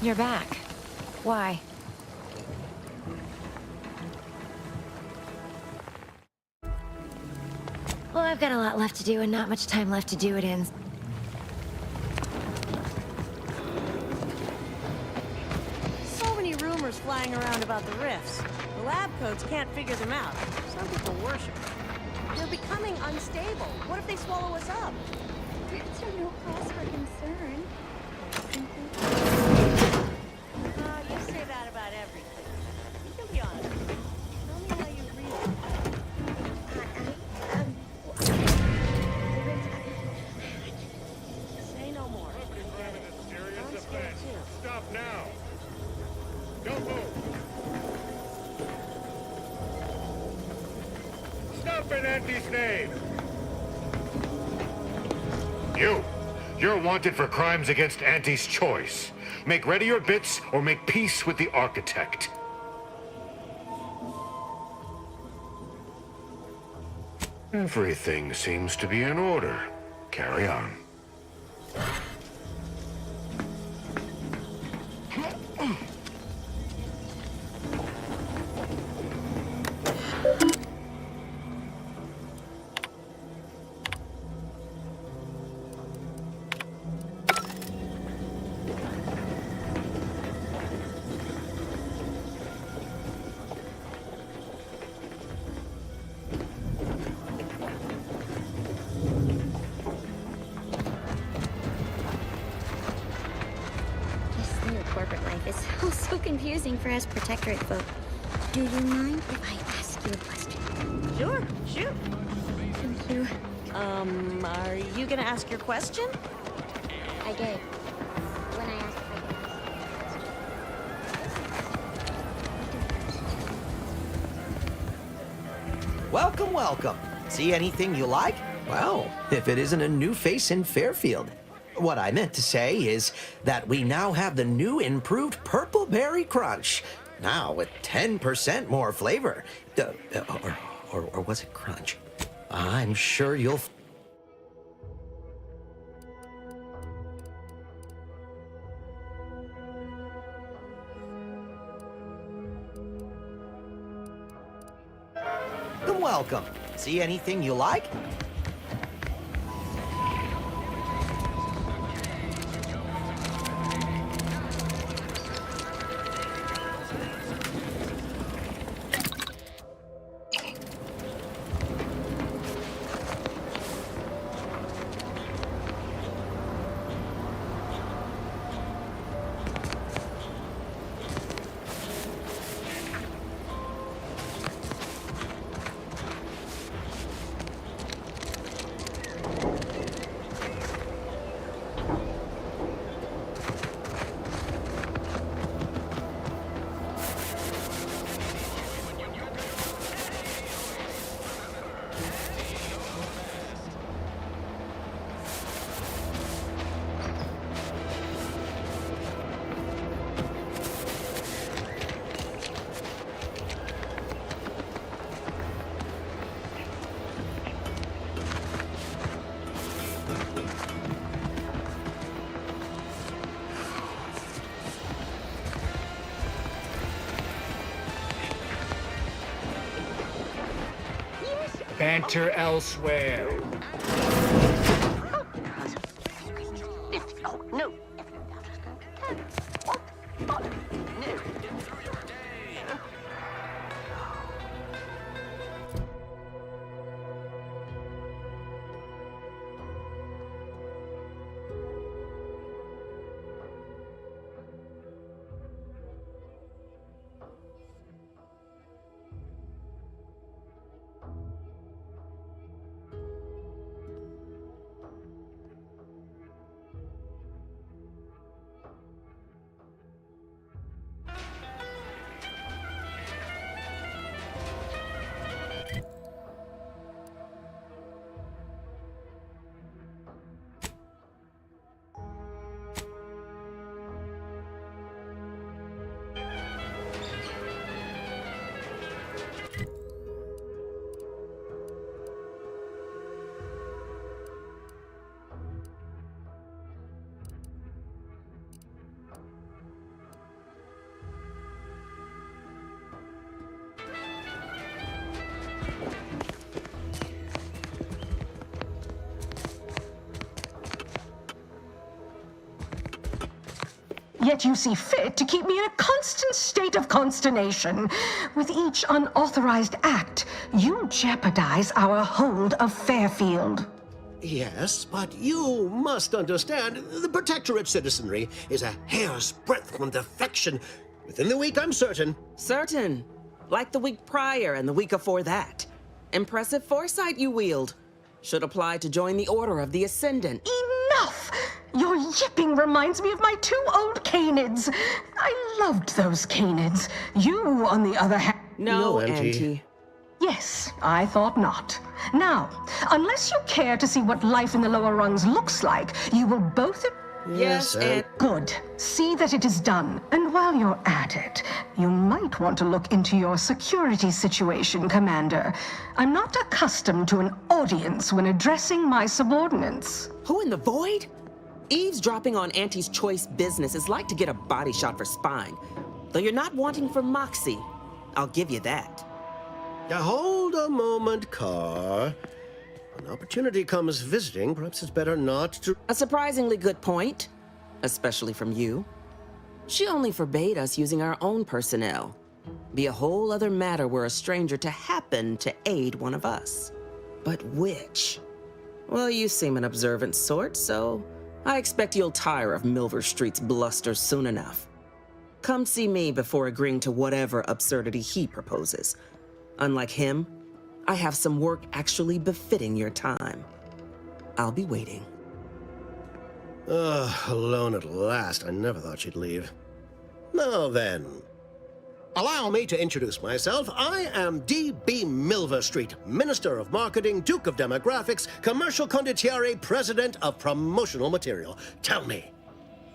You're back. Why? Well, I've got a lot left to do and not much time left to do it in. So many rumors flying around about the rifts. The lab coats can't figure them out. Some people worship them. They're becoming unstable. What if they swallow us up? Rifts are no cause for concern. You say that about everything. You can be honest. Tell me how you really say no more. Forget it. I'm scared too. Stop now! Don't move! Stop in Auntie's name! You're wanted for crimes against Auntie's choice. Make ready your bits or make peace with the architect. Everything seems to be in order. Carry on. This new corporate life is so confusing for us protectorate folk. Do you mind if I ask you a question? Sure, shoot. Thank you. Are you gonna ask your question? I did. When I asked if I could ask you a question. Welcome, welcome. See anything you like? Well, if it isn't a new face in Fairfield. What I meant to say is that we now have the new improved Purple Berry Crunch. Now with 10% more flavor. Or was it crunch? I'm sure you'll... Welcome. See anything you like? Banter elsewhere. No. Yet you see fit to keep me in a constant state of consternation. With each unauthorized act, you jeopardize our hold of Fairfield. Yes, but you must understand, the Protectorate citizenry is a hair's breadth from defection. Within the week, I'm certain. Certain. Like the week prior and the week before that. Impressive foresight you wield. Should apply to join the Order of the Ascendant. Enough! Your yipping reminds me of my 2 old Canids. I loved those Canids. You, on the other hand... No, No, Auntie. Auntie. Yes, I thought not. Now, unless you care to see what life in the lower rungs looks like, you will both... Yes, and... Good. See that it is done. And while you're at it, you might want to look into your security situation, Commander. I'm not accustomed to an audience when addressing my subordinates. Who in the void? Eavesdropping on Auntie's choice business is like to get a body shot for spying. Though you're not wanting for moxie. I'll give you that. Now, hold a moment, Carr. When opportunity comes visiting, perhaps it's better not to... A surprisingly good point. Especially from you. She only forbade us using our own personnel. Be a whole other matter were a stranger to happen to aid one of us. But which? Well, you seem an observant sort, so I expect you'll tire of Milver Street's bluster soon enough. Come see me before agreeing to whatever absurdity he proposes. Unlike him, I have some work actually befitting your time. I'll be waiting. Alone at last. I never thought she'd leave. Now then, allow me to introduce myself. I am D.B. Milver Street, Minister of Marketing, Duke of Demographics, Commercial Condottiere, President of Promotional Material. Tell me,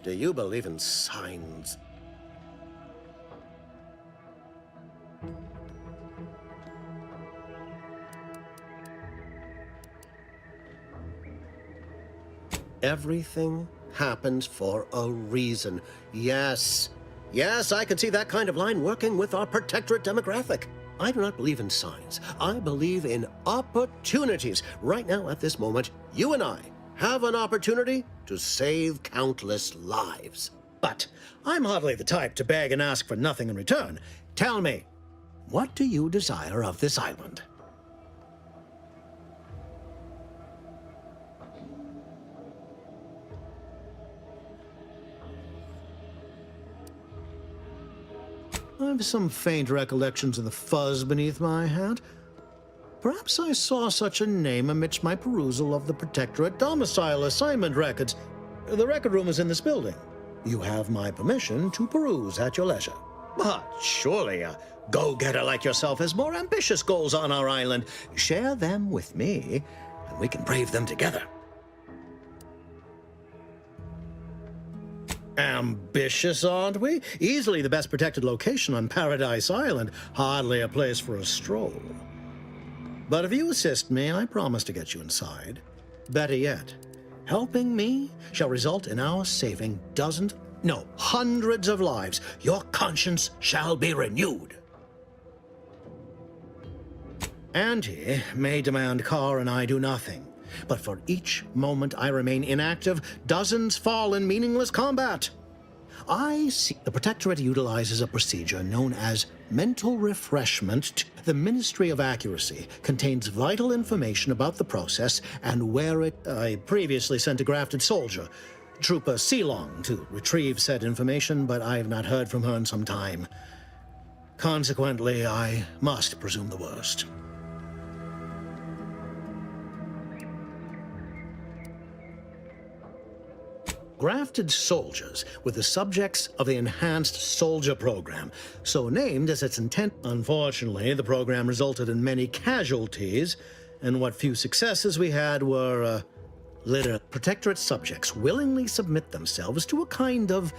do you believe in signs? Everything happens for a reason. Yes. Yes, I can see that kind of line working with our Protectorate demographic. I do not believe in signs. I believe in opportunities. Right now, at this moment, you and I have an opportunity to save countless lives. But I'm hardly the type to beg and ask for nothing in return. Tell me, what do you desire of this island? I've some faint recollections of the fuzz beneath my hat. Perhaps I saw such a name amidst my perusal of the Protectorate domicile assignment records. The record room is in this building. You have my permission to peruse at your leisure. But surely a go-getter like yourself has more ambitious goals on our island. Share them with me, and we can brave them together. Ambitious, aren't we? Easily the best protected location on Paradise Island. Hardly a place for a stroll. But if you assist me, I promise to get you inside. Better yet, helping me shall result in our saving dozens, no, hundreds of lives. Your conscience shall be renewed. Auntie may demand Carr and I do nothing. But for each moment I remain inactive, dozens fall in meaningless combat. I see the Protectorate utilizes a procedure known as mental refreshment. The Ministry of Accuracy contains vital information about the process and where it... I previously sent a grafted soldier, Trooper Sealong, to retrieve said information, but I have not heard from her in some time. Consequently, I must presume the worst. Grafted soldiers were the subjects of the Enhanced Soldier Program, so named as its intent. Unfortunately, the program resulted in many casualties, and what few successes we had were, litter. Protectorate subjects willingly submit themselves to a kind of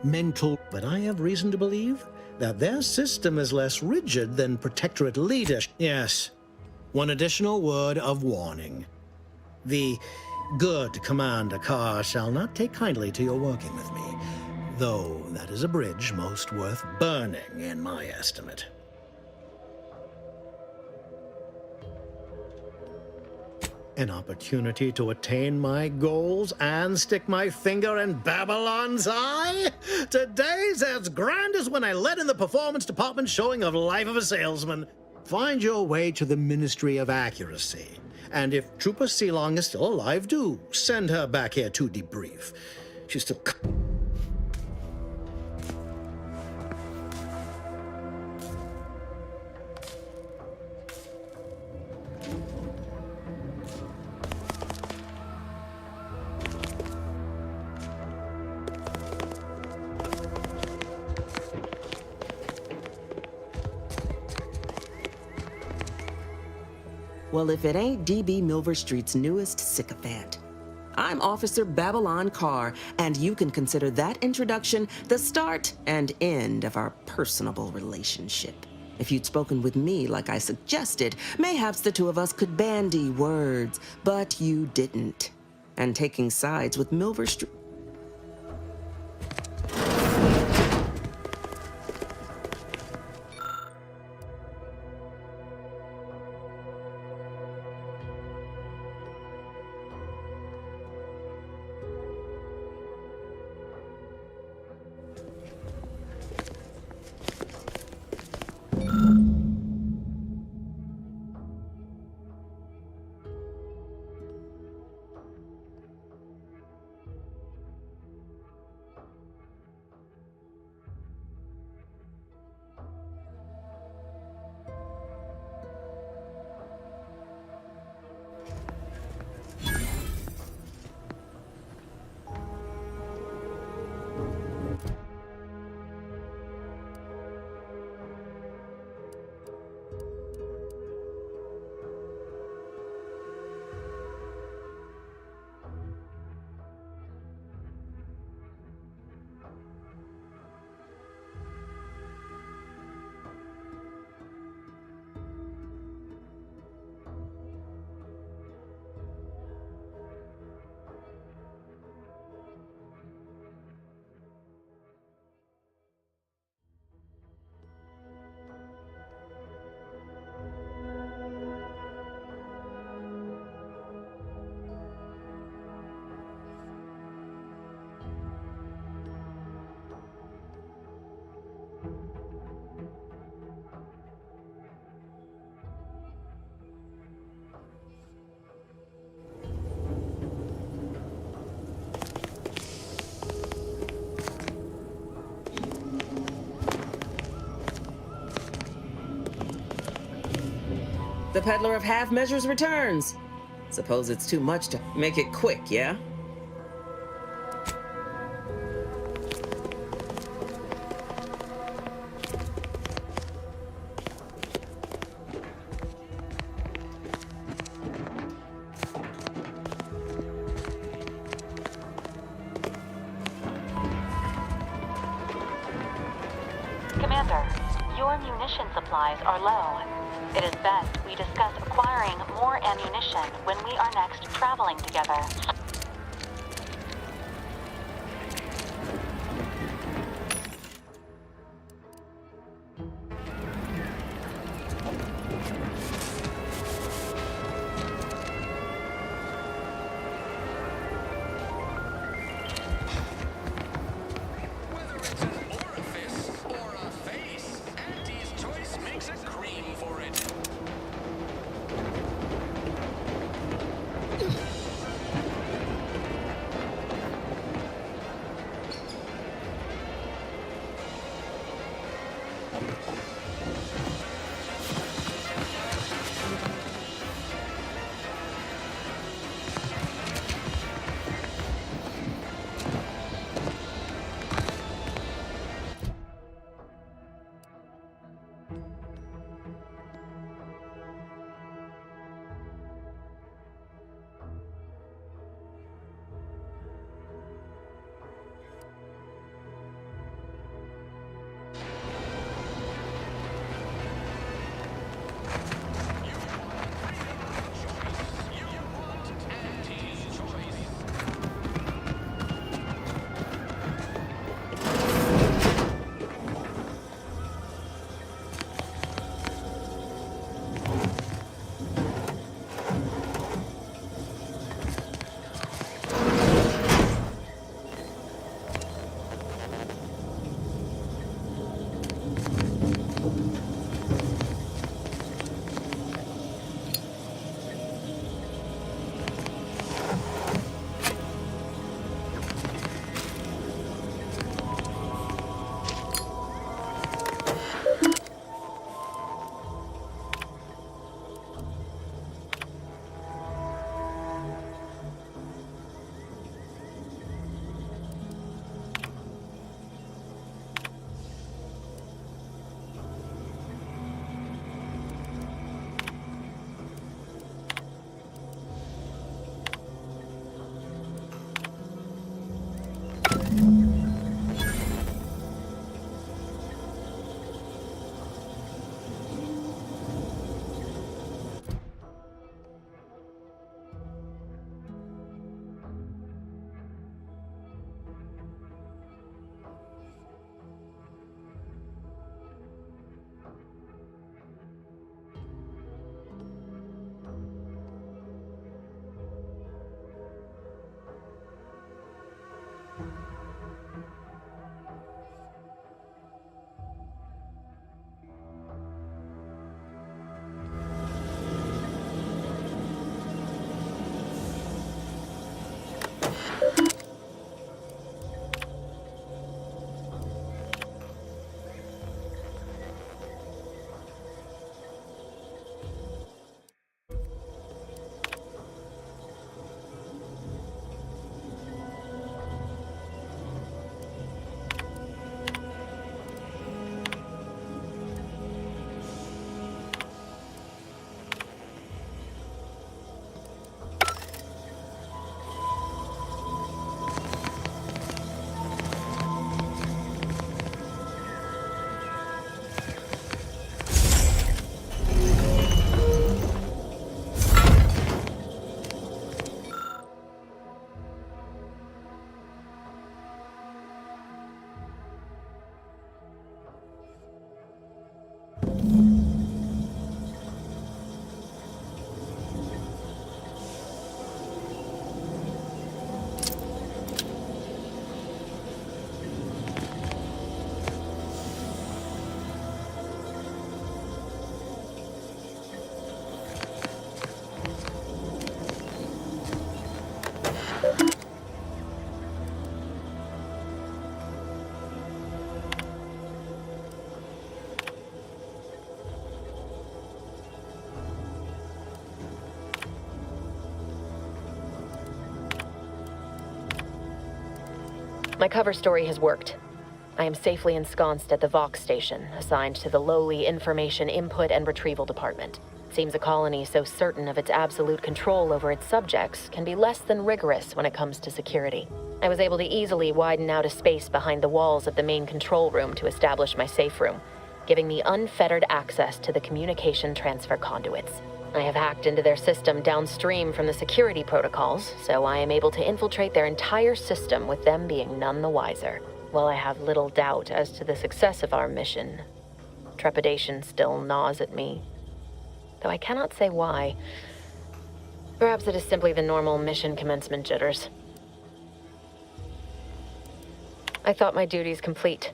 mental... But I have reason to believe that their system is less rigid than Protectorate leadership. Yes, one additional word of warning. The good Commander Carr shall not take kindly to your working with me, though that is a bridge most worth burning in my estimate. An opportunity to attain my goals and stick my finger in Babylon's eye? Today's as grand as when I led in the performance department showing of Life of a Salesman. Find your way to the Ministry of Accuracy. And if Trooper Sealong is still alive, do send her back here to debrief. She's still... Well, if it ain't DB Milver Street's newest sycophant. I'm Officer Babylon Carr, and you can consider that introduction the start and end of our personable relationship. If you'd spoken with me like I suggested, mayhaps the two of us could bandy words, but you didn't. And taking sides with Milver Street... The peddler of half measures returns. Suppose it's too much to make it quick, yeah? Commander, your munition supplies are low. It is best we discuss acquiring more ammunition when we are next traveling together. My cover story has worked. I am safely ensconced at the Vox station, assigned to the lowly Information Input and Retrieval Department. Seems a colony so certain of its absolute control over its subjects can be less than rigorous when it comes to security. I was able to easily widen out a space behind the walls of the main control room to establish my safe room, giving me unfettered access to the communication transfer conduits. I have hacked into their system downstream from the security protocols, so I am able to infiltrate their entire system with them being none the wiser. While I have little doubt as to the success of our mission, trepidation still gnaws at me, though I cannot say why. Perhaps it is simply the normal mission commencement jitters. I thought my duties complete.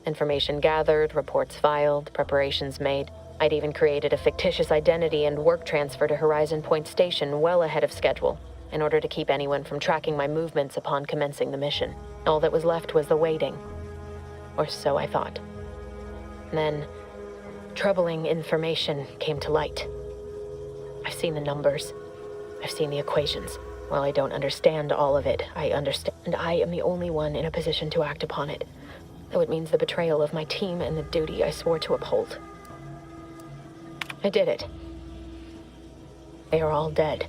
Information gathered, reports filed, preparations made. I'd even created a fictitious identity and work transfer to Horizon Point Station well ahead of schedule, in order to keep anyone from tracking my movements upon commencing the mission. All that was left was the waiting. Or so I thought. Then, troubling information came to light. I've seen the numbers. I've seen the equations. While I don't understand all of it, I understand, and I am the only one in a position to act upon it. Though it means the betrayal of my team and the duty I swore to uphold. I did it. They are all dead.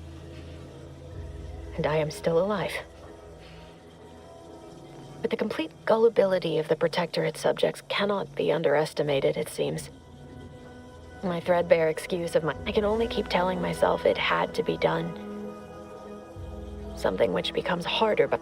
And I am still alive. But the complete gullibility of the Protectorate subjects cannot be underestimated, it seems. My threadbare excuse of I can only keep telling myself it had to be done. Something which becomes harder, but